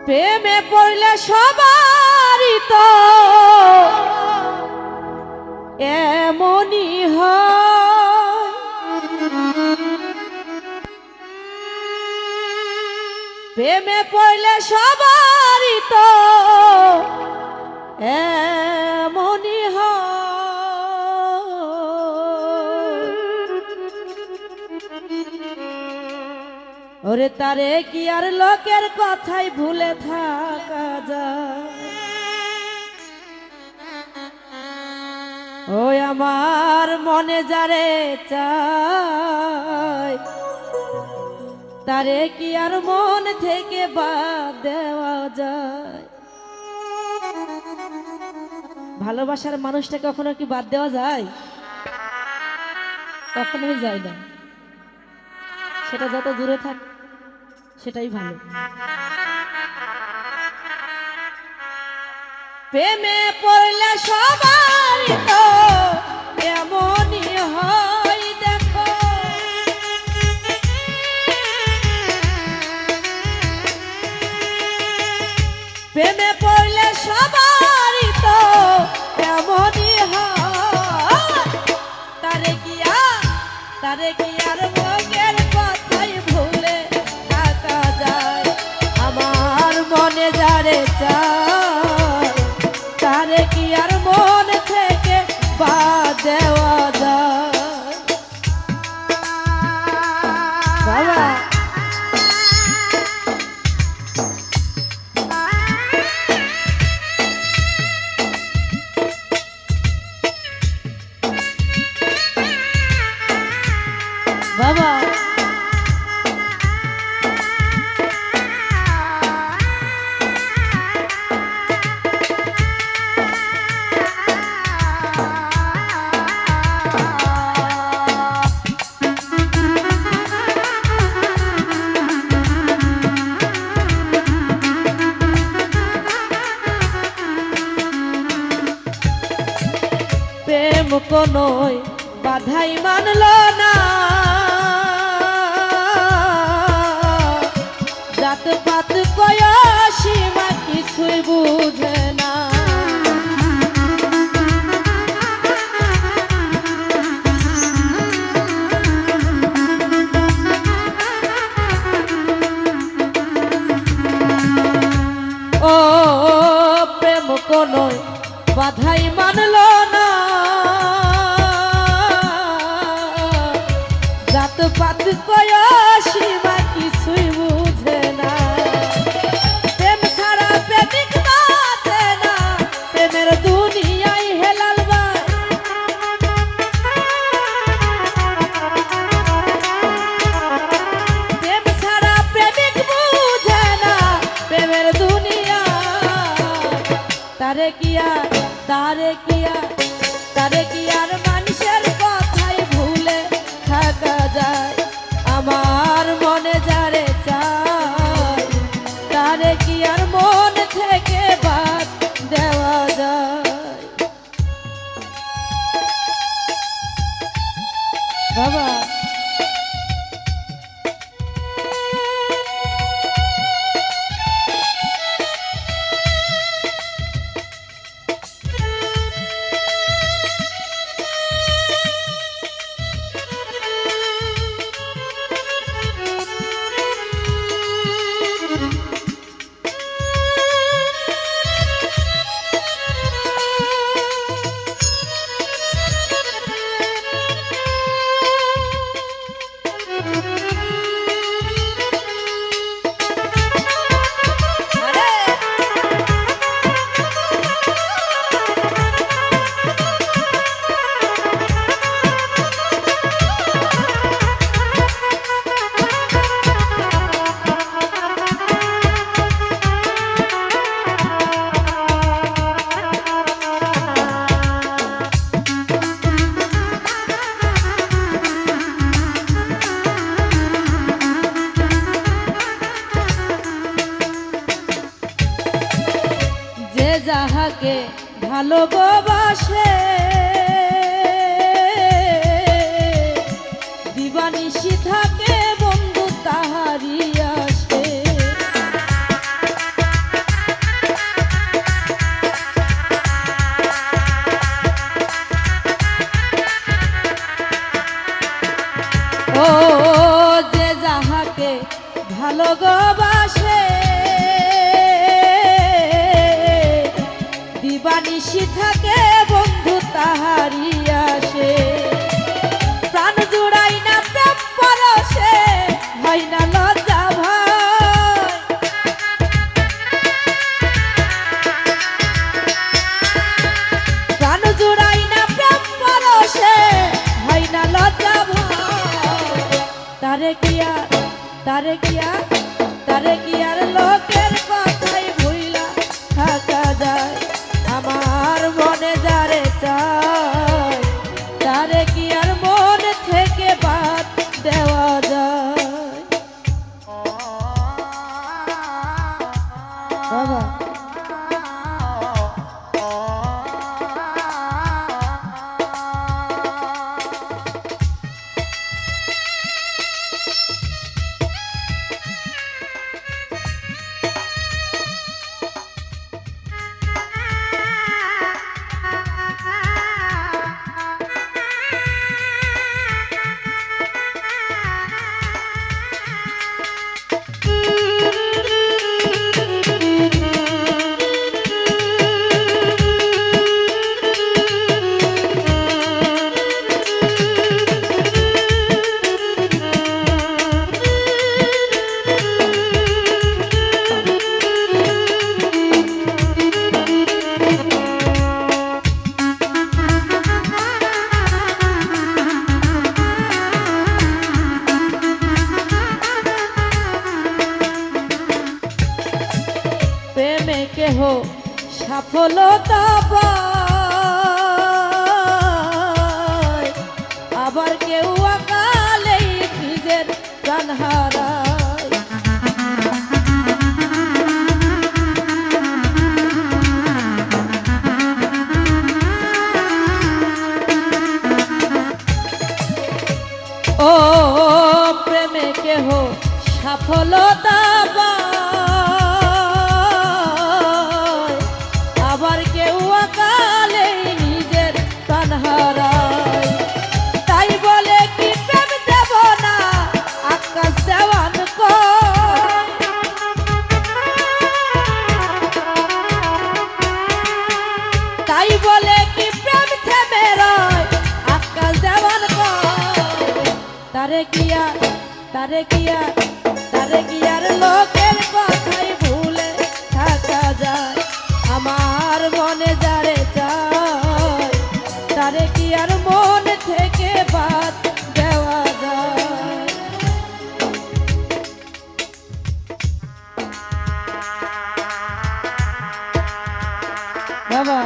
প্রেমে পড়লে সবারই তো এমনই হয়। প্রেমে পড়লে সবারই তো এমনই হয়। ওরে তারে কি আর লোকের কথাই ভুলে থাকা যায়? ওই আমার মনে যারে চায় তারে কি আর মন থেকে বাদ দেওয়া যায়? ভালোবাসার মানুষটা কখনো কি বাদ দেওয়া যায়? কখনোই যায় না। সেটা যত দূরে থাক সেটাই ভালো। প্রেমে পড়লে সবারই তো এমনই হয়। দেখো প্রেমে পড়লে সবারই তো এমনই হয়। তারে কি আর মনের কথাই ভুলে থাকা যায়? আমার মনে যারে চায় তারে কি আর মন থেকে বাদ দেওয়া যায়? বাবা বাবা প্রেম কোনোই বাধাই মানল না, জাত পাত কয়া সীমা কিছুই বুঝে না। ও প্রেম কোনোই বাধাই মানল না, জাত পাত কয়া সীমা কিছুই বুঝে না। প্রেম ছাড়া প্রেমিক বাঁচে না, প্রেমের দুনিয়ায় হেলাল ভাই। প্রেম ছাড়া প্রেমিক বুঝে না, প্রেমের দুনিয়া। তারে কি আর মানুষের কথাই ভুলে থাকা যায়? আমার মনে যারে চায় তারে কি আর মন থেকে বাদ দেওয়া যায়? বাবা যাহাকে ভালোবাসে দিবানিশি থাকে বন্ধু তাহারি আসে। ও যে যাহাকে ভালোবাসে দিবানিশি থাকে বন্ধু তাহারি আসে প্রাণ জুড়াই না প্রেম পরশে হয় না লজ্জা ভয় প্রাণ জুড়াই না প্রেম পরশে হয় না লজ্জা ভয় তারে কি আর লোকের কথাই ভুইলা থাকা যায় আমার মনে যারে চায় তারে কি আর মন থেকে বাদ দেওয়া যায় বাবা প্রেমে কেহ সফলতা পায় আবার কেউ অকালেই নিজের প্রাণ হারায় ও প্রেমে কেহ সফলতা পায় আবার কেউ অকালে নিজের প্রাণ হারায় তাই বলে কি প্রেম দেব না আকাশ দেওয়ান কয় তাই বলে কি প্রেম থেমে রয় আকাশ দেওয়ান কয় তারে কি আর লোকের কথাই ভুলে থাকা যায় আমার মনে যারে চায় তারে কি আর মন থেকে বাদ দেওয়া যায় বাবা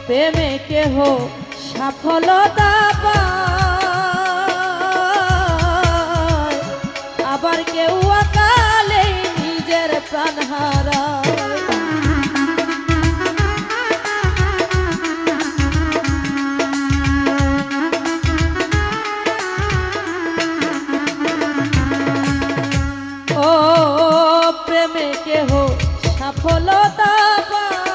প্রেমে কেহ সফলতা পায় আবার কেউ অকালে নিজের প্রাণ হারায় ও প্রেমে কেহ সফলতা পায়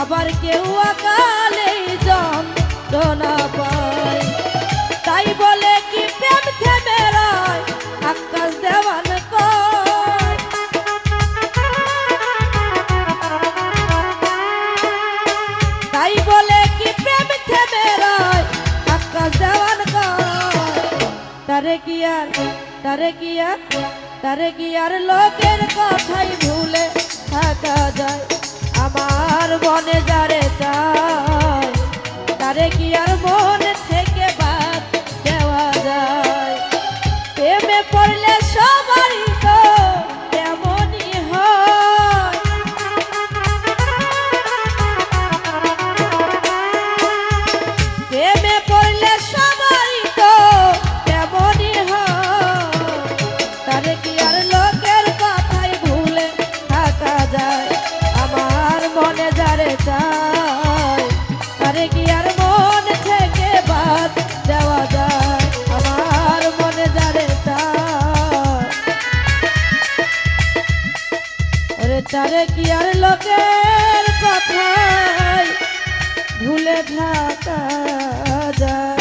আবার কেউ অকালে যন্ত্রণা পায় তাই বলে কি প্রেম থেমে রয় আকাশ দেওয়ান কয় তারে কি আর লোকের কথাই ভুলে থাকা যায় আমার মনে যারে চায় তারে কি আর মন থেকে বাদ দেওয়া যায় প্রেমে পড়লে সবারই তো তেমনই হয় প্রেমে পড়লে সবারই তো তেমনই হয় তারে কি আর লোকের কথাই ভুলে থাকা যায় আমার মনে যারে চায় তারে কি আর মন থেকে বাদ দেওয়া যায় আমার মনে যারে চায় ওরে তারে কি আর লোকের কথাই ভুলে থাকা যায়।